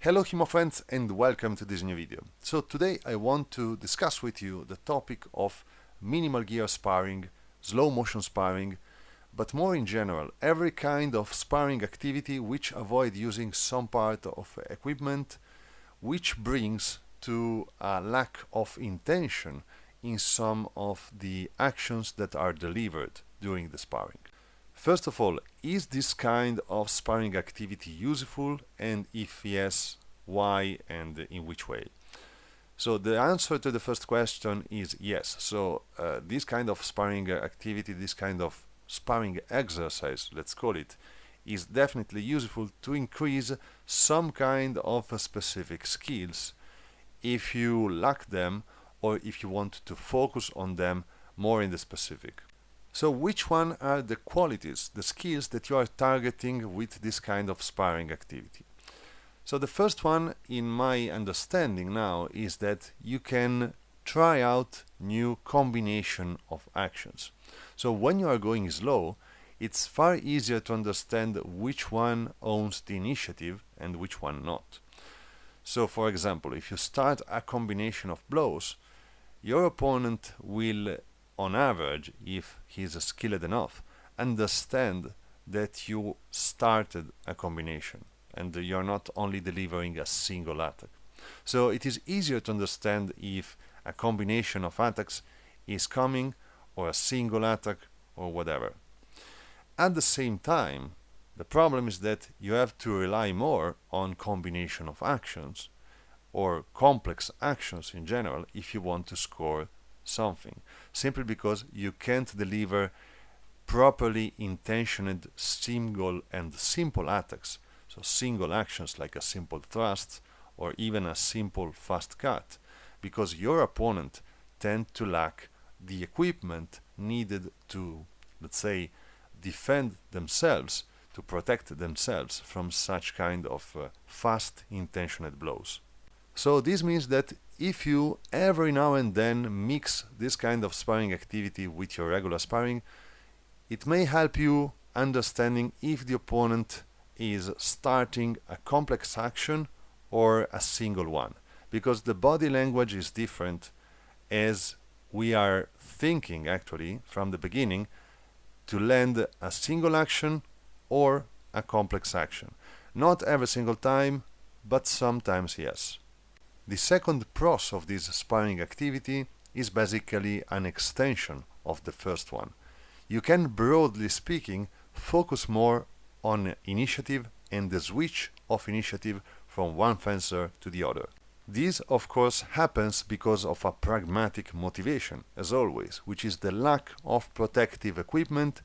Hello HEMA friends and welcome to this new video. So today I want to discuss with you the topic of minimal gear sparring, slow motion sparring, but more in general, every kind of sparring activity which avoid using some part of equipment, which brings to a lack of intention in some of the actions that are delivered during the sparring. First of all, is this kind of sparring activity useful, and if yes, why and in which way? So the answer to the first question is yes. So this kind of sparring activity, this kind of sparring exercise, let's call it, is definitely useful to increase some kind of specific skills if you lack them or if you want to focus on them more in the specific. So which one are the qualities, the skills that you are targeting with this kind of sparring activity? So the first one, in my understanding now, is that you can try out new combination of actions. So when you are going slow, it's far easier to understand which one owns the initiative and which one not. So for example, if you start a combination of blows, your opponent will, on average, if he's skilled enough, understand that you started a combination and you're not only delivering a single attack. So it is easier to understand if a combination of attacks is coming or a single attack or whatever. At the same time, the problem is that you have to rely more on combination of actions or complex actions in general if you want to score something, simply because you can't deliver properly intentioned single and simple attacks, so single actions like a simple thrust or even a simple fast cut, because your opponent tend to lack the equipment needed to, let's say, defend themselves, to protect themselves from such kind of fast intentioned blows. So this means that if you every now and then mix this kind of sparring activity with your regular sparring, it may help you understanding if the opponent is starting a complex action or a single one, because the body language is different as we are thinking actually from the beginning to land a single action or a complex action. Not every single time, but sometimes yes. The second pros of this sparring activity is basically an extension of the first one. You can, broadly speaking, focus more on initiative and the switch of initiative from one fencer to the other. This, of course, happens because of a pragmatic motivation, as always, which is the lack of protective equipment,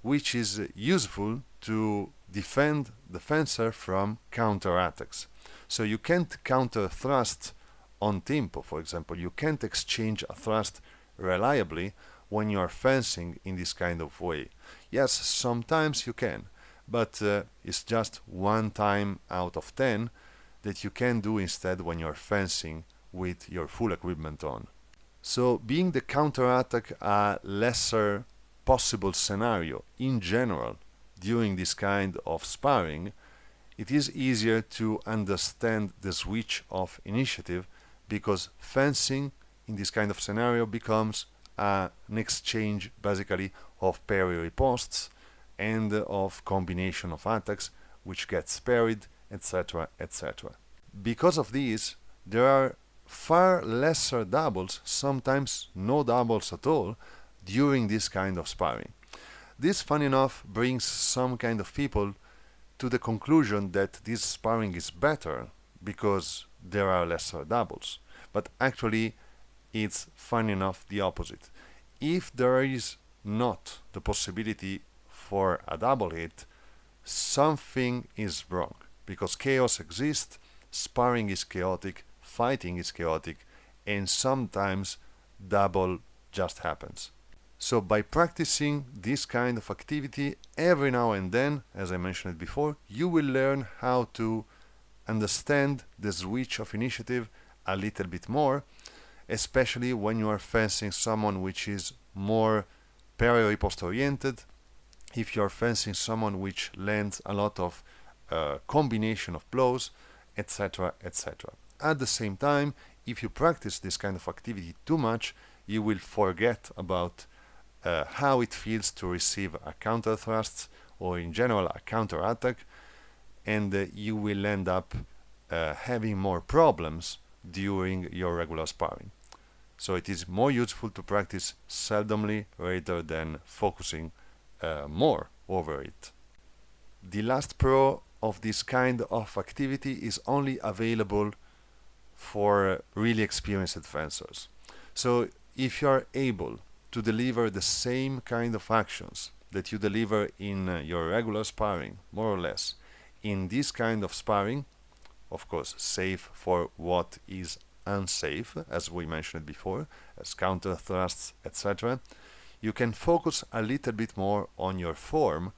which is useful to defend the fencer from counterattacks. So you can't counter thrust on tempo, for example. You can't exchange a thrust reliably when you are fencing in this kind of way. Yes, sometimes you can, but it's just one time out of 10 that you can do instead when you're fencing with your full equipment on. So being the counterattack a lesser possible scenario in general during this kind of sparring, it is easier to understand the switch of initiative, because fencing in this kind of scenario becomes an exchange basically of parry riposts and of combination of attacks which gets parried, etc., etc. Because of this, there are far lesser doubles, sometimes no doubles at all, during this kind of sparring. This, funny enough, brings some kind of people to the conclusion that this sparring is better because there are lesser doubles. But actually, it's funny enough the opposite. If there is not the possibility for a double hit, something is wrong, because chaos exists, sparring is chaotic, fighting is chaotic, and sometimes double just happens. So by practicing this kind of activity every now and then, as I mentioned before, you will learn how to understand the switch of initiative a little bit more, especially when you are fencing someone which is more parry riposte oriented, if you are fencing someone which lands a lot of combination of blows, etc., etc. At the same time, if you practice this kind of activity too much, you will forget about how it feels to receive a counter thrust or in general a counter attack, and you will end up having more problems during your regular sparring. So it is more useful to practice seldomly rather than focusing more over it. The last pro of this kind of activity is only available for really experienced fencers. So if you are able to deliver the same kind of actions that you deliver in your regular sparring, more or less, in this kind of sparring, of course safe for what is unsafe, as we mentioned before, as counter thrusts, etc., you can focus a little bit more on your form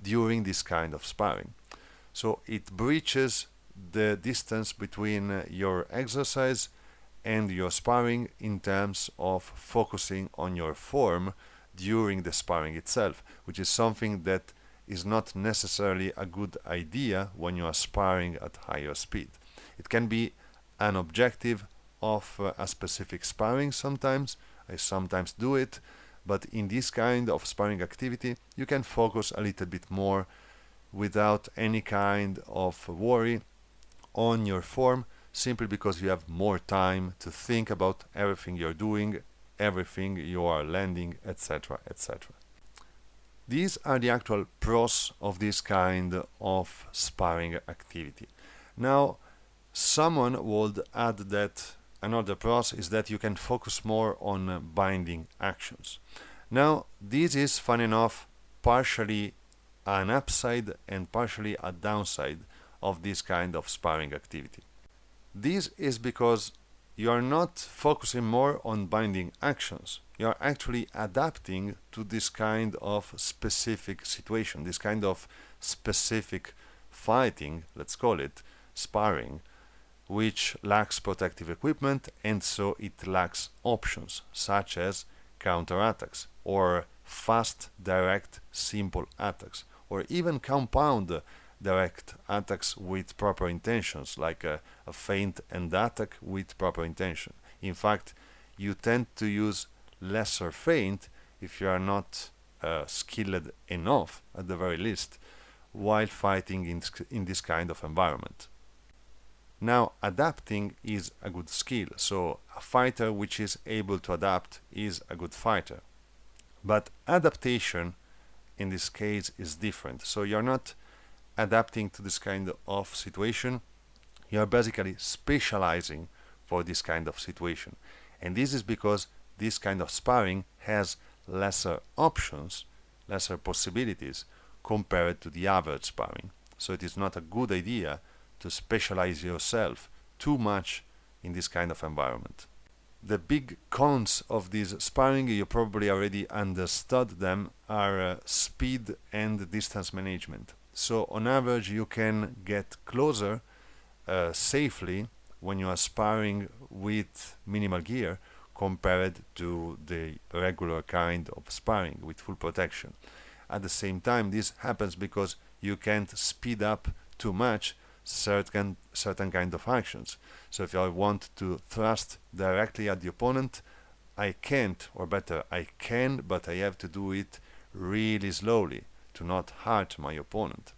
during this kind of sparring. So it breaches the distance between your exercise and your sparring in terms of focusing on your form during the sparring itself, which is something that is not necessarily a good idea when you are sparring at higher speed. It can be an objective of a specific sparring sometimes. I sometimes do it, but in this kind of sparring activity you can focus a little bit more without any kind of worry on your form, simply because you have more time to think about everything you're doing, everything you are landing, etc., etc. These are the actual pros of this kind of sparring activity. Now, someone would add that another pros is that you can focus more on binding actions. Now, this is, fun enough, partially an upside and partially a downside of this kind of sparring activity. This is because you are not focusing more on binding actions. You are actually adapting to this kind of specific situation, this kind of specific fighting, let's call it, sparring, which lacks protective equipment, and so it lacks options such as counterattacks or fast, direct, simple attacks, or even compound direct attacks with proper intentions, like a feint and attack with proper intention. In fact, you tend to use lesser feint if you are not skilled enough, at the very least, while fighting in this kind of environment. Now, adapting is a good skill, so a fighter which is able to adapt is a good fighter. But adaptation in this case is different. So you're not adapting to this kind of situation, you're basically specializing for this kind of situation. And this is because this kind of sparring has lesser options, lesser possibilities compared to the average sparring. So it is not a good idea to specialize yourself too much in this kind of environment. The big cons of this sparring, you probably already understood them, are speed and distance management. So on average you can get closer safely when you are sparring with minimal gear compared to the regular kind of sparring with full protection. At the same time, this happens because you can't speed up too much certain kind of actions. So if I want to thrust directly at the opponent, I can't, or better, I can, but I have to do it really slowly to not hurt my opponent.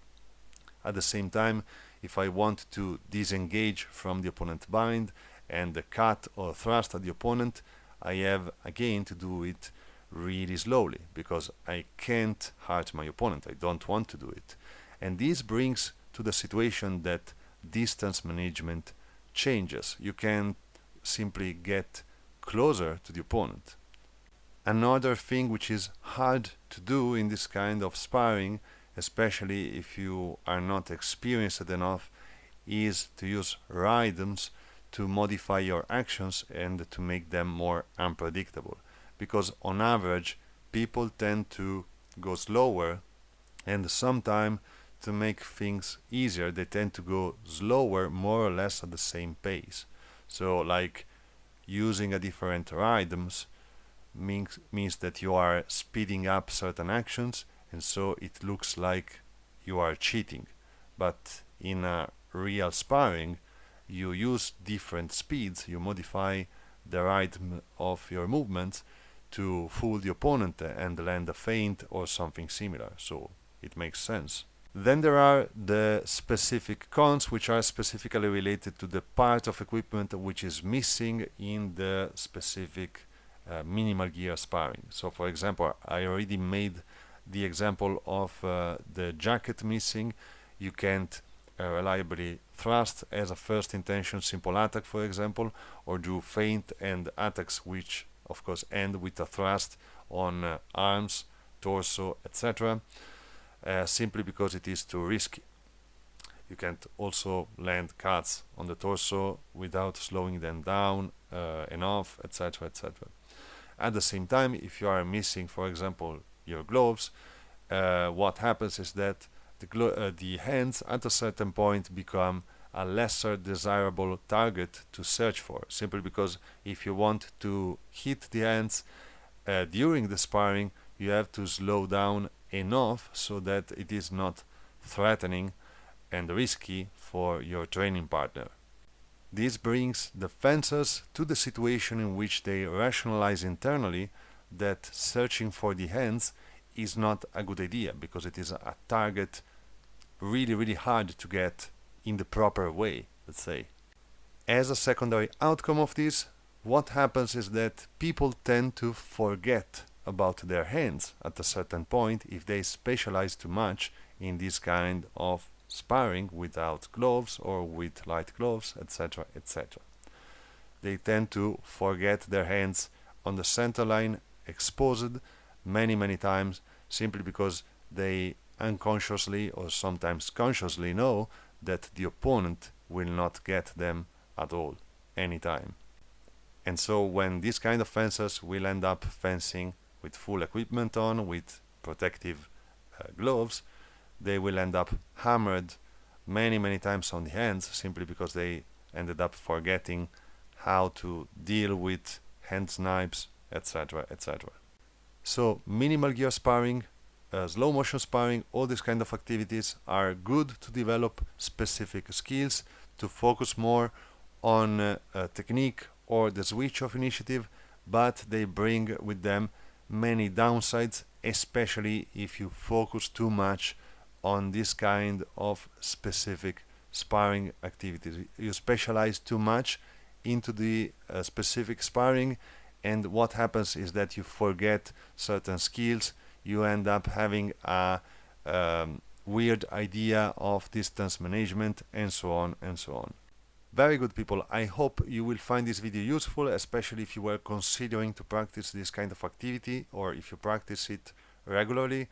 At the same time, if I want to disengage from the opponent bind and cut or thrust at the opponent, I have again to do it really slowly because I can't hurt my opponent. I don't want to do it. And this brings to the situation that distance management changes. You can simply get closer to the opponent. Another thing which is hard to do in this kind of sparring, especially if you are not experienced enough, is to use rhythms to modify your actions and to make them more unpredictable. Because on average, people tend to go slower, and sometimes to make things easier, they tend to go slower more or less at the same pace. So like using a different rhythms means that you are speeding up certain actions, and so it looks like you are cheating. But in a real sparring, you use different speeds, you modify the rhythm of your movements to fool the opponent and land a feint or something similar, so it makes sense. Then there are the specific cons, which are specifically related to the part of equipment which is missing in the specific minimal gear sparring. So for example, I already made the example of the jacket missing. You can't reliably thrust as a first intention simple attack, for example, or do feint and attacks which of course end with a thrust on arms, torso, etc. Simply because it is too risky. You can't also land cuts on the torso without slowing them down enough, etc., etc. At the same time, if you are missing, for example, your gloves, what happens is that the hands at a certain point become a lesser desirable target to search for, simply because if you want to hit the hands during the sparring, you have to slow down enough so that it is not threatening and risky for your training partner. This brings the fencers to the situation in which they rationalize internally that searching for the hands is not a good idea, because it is a target really hard to get in the proper way, let's say. As a secondary outcome of this, what happens is that people tend to forget about their hands at a certain point if they specialize too much in this kind of sparring without gloves or with light gloves, etc., etc. They tend to forget their hands on the center line exposed many times, simply because they unconsciously or sometimes consciously know that the opponent will not get them at all, anytime. And so when these kind of fencers will end up fencing with full equipment on, with protective gloves, they will end up hammered many times on the hands, simply because they ended up forgetting how to deal with hand snipes, etc., etc. So minimal gear sparring, slow motion sparring, all these kind of activities are good to develop specific skills, to focus more on technique or the switch of initiative, but they bring with them many downsides, especially if you focus too much on this kind of specific sparring activities. You specialize too much into the specific sparring, and what happens is that you forget certain skills. You end up having a weird idea of distance management, and so on and so on. Very good, people. I hope you will find this video useful, especially if you were considering to practice this kind of activity, or if you practice it regularly.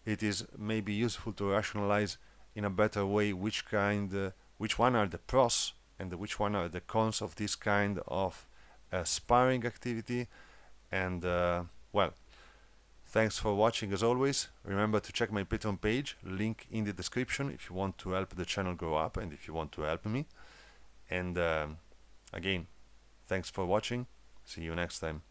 It is maybe useful to rationalize in a better way which one are the pros and which one are the cons of this kind of sparring activity. And well, thanks for watching as always. Remember to check my Patreon page, link in the description, if you want to help the channel grow up and if you want to help me. And again, thanks for watching. See you next time.